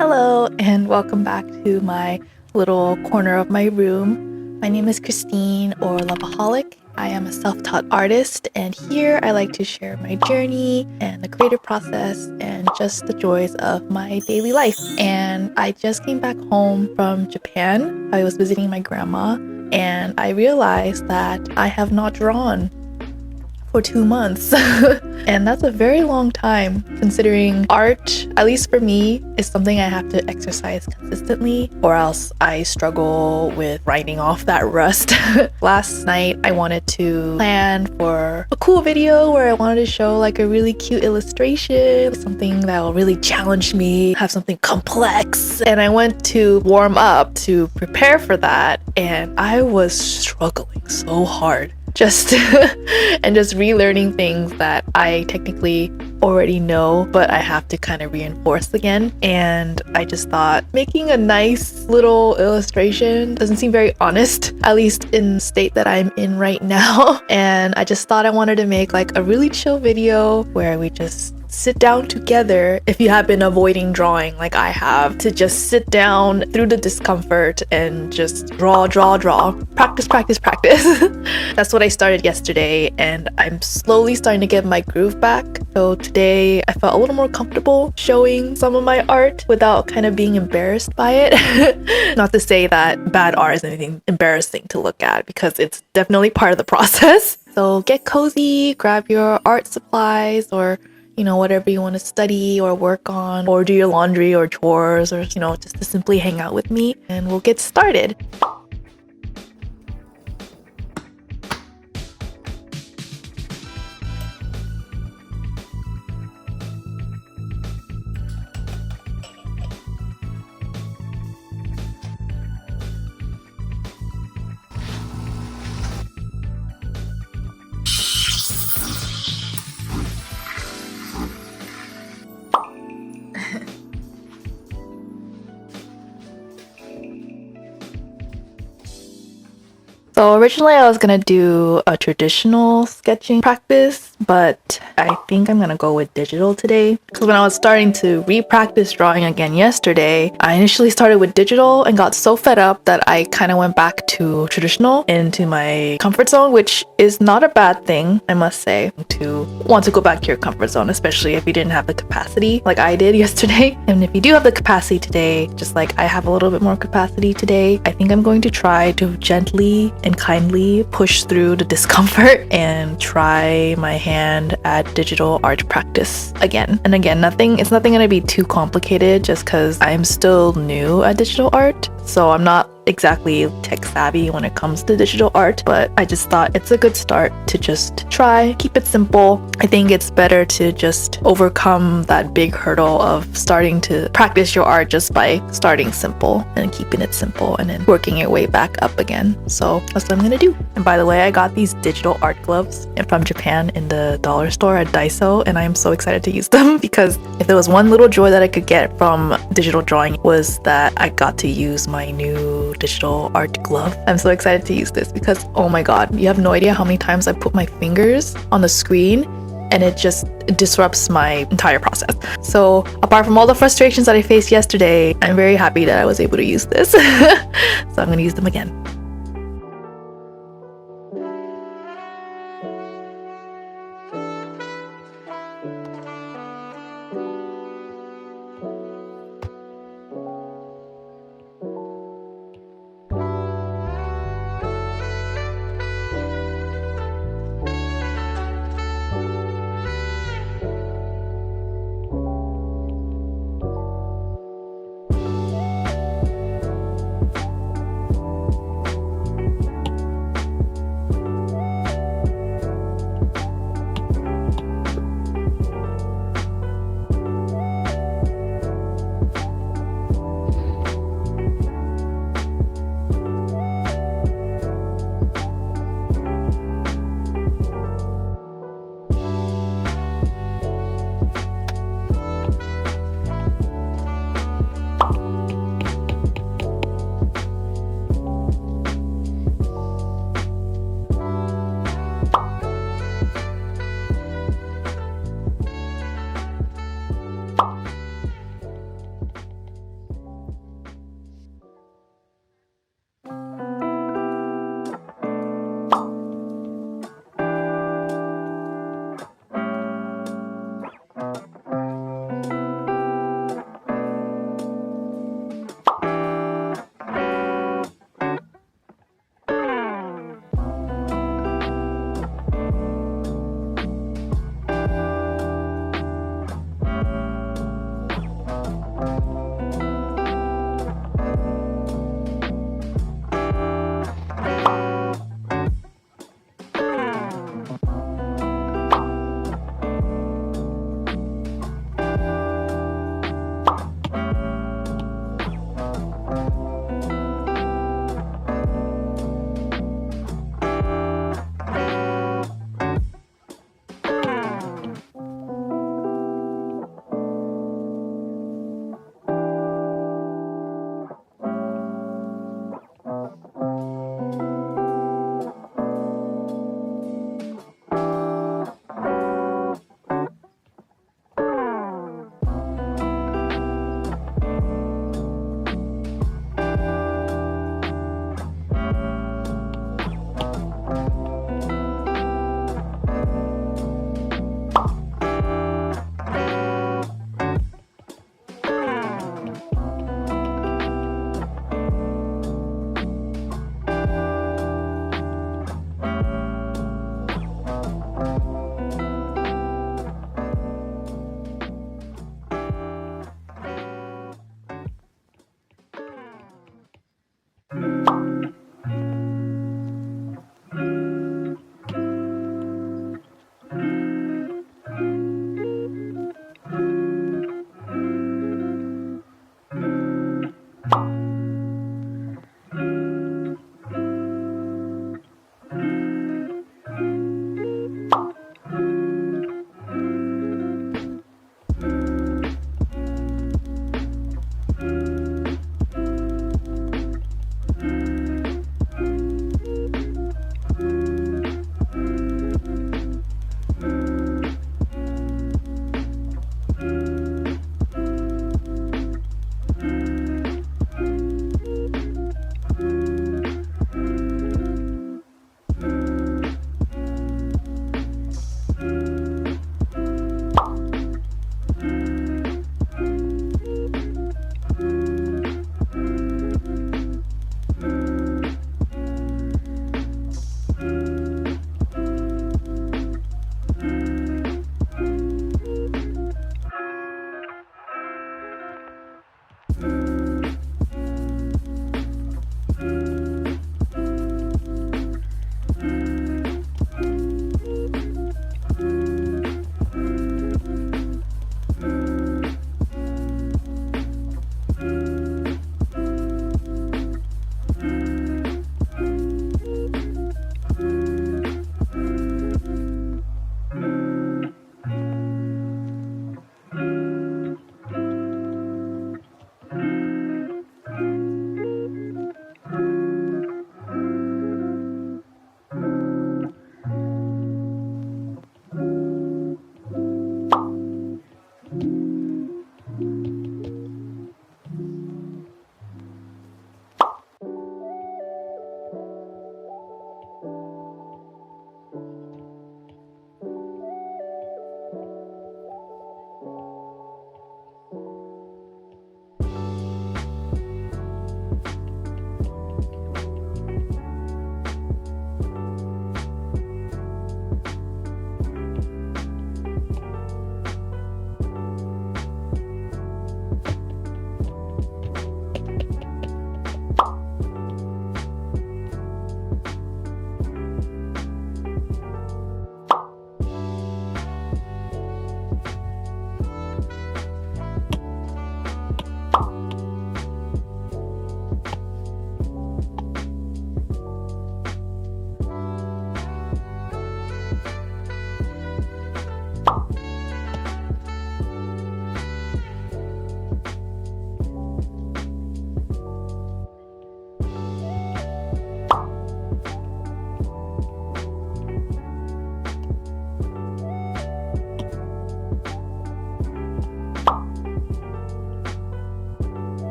Hello, and welcome back to my little corner of my room. My name is Christine, or Loveaholic. I am a self-taught artist, and here I like to share my journey and the creative process and just the joys of my daily life. And I just came back home from Japan. I was visiting my grandma, and I realized that I have not drawn for 2 months. And that's a very long time considering art, at least for me, is something I have to exercise consistently or else I struggle with writing off that rust. Last night I wanted to plan for a cool video where I wanted to show like a really cute illustration, something that will really challenge me, have something complex. And I went to warm up to prepare for that, and I was struggling so hard just relearning things that I technically already know, but I have to kind of reinforce again. And I just thought making a nice little illustration doesn't seem very honest, at least in the state that I'm in right now. And I just thought I wanted to make like a really chill video where we just sit down together. If you have been avoiding drawing like I have, to just sit down through the discomfort and just draw, practice. That's what I started yesterday, and I'm slowly starting to get my groove back. So today I felt a little more comfortable showing some of my art without kind of being embarrassed by it. Not to say that bad art is anything embarrassing to look at, because it's definitely part of the process. So get cozy, grab your art supplies, or whatever you want to study or work on, or do your laundry or chores, or just to simply hang out with me, and we'll get started. So originally I was gonna do a traditional sketching practice, but I think I'm gonna go with digital today. Because when I was starting to re-practice drawing again yesterday, I initially started with digital and got so fed up that I kind of went back to traditional, into my comfort zone, which is not a bad thing, I must say, to want to go back to your comfort zone, especially if you didn't have the capacity like I did yesterday. And if you do have the capacity today, just like I have a little bit more capacity today, I think I'm going to try to gently and kindly push through the discomfort and try my hand at digital art practice again. And again, it's nothing gonna be too complicated, just because I'm still new at digital art. So I'm not exactly tech savvy when it comes to digital art, but I just thought it's a good start to just try, keep it simple. I think it's better to just overcome that big hurdle of starting to practice your art just by starting simple and keeping it simple and then working your way back up again. So that's what I'm gonna do. And by the way, I got these digital art gloves from Japan in the dollar store at Daiso, and I am so excited to use them, because if there was one little joy that I could get from digital drawing, was that I got to use my new digital art glove. I'm so excited to use this because, oh my god, you have no idea how many times I put my fingers on the screen and it just disrupts my entire process. So apart from all the frustrations that I faced yesterday, I'm very happy that I was able to use this. So I'm gonna use them again.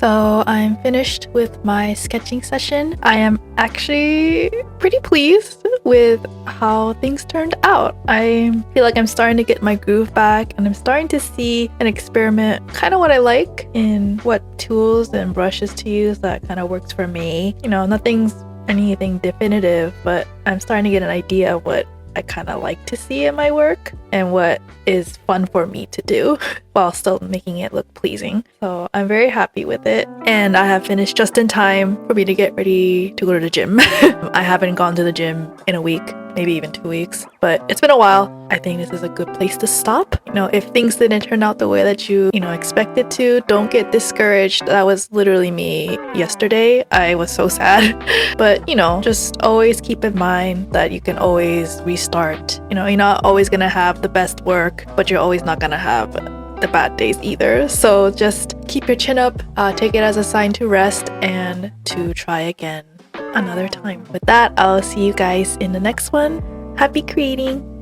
So I'm finished with my sketching session. I am actually pretty pleased with how things turned out. I feel like I'm starting to get my groove back, and I'm starting to see and experiment kind of what I like in what tools and brushes to use that kind of works for me. You know, nothing's anything definitive, but I'm starting to get an idea of what I kind of like to see in my work and what is fun for me to do while still making it look pleasing. So I'm very happy with it, and I have finished just in time for me to get ready to go to the gym. I haven't gone to the gym in a week, maybe even 2 weeks, but it's been a while. I think this is a good place to stop. You know, if things didn't turn out the way that you expected to, don't get discouraged. That was literally me yesterday. I was so sad. But, just always keep in mind that you can always restart. You're not always gonna have the best work, but you're always not gonna have the bad days either. So just keep your chin up, take it as a sign to rest and to try again another time. With that, I'll see you guys in the next one. Happy creating!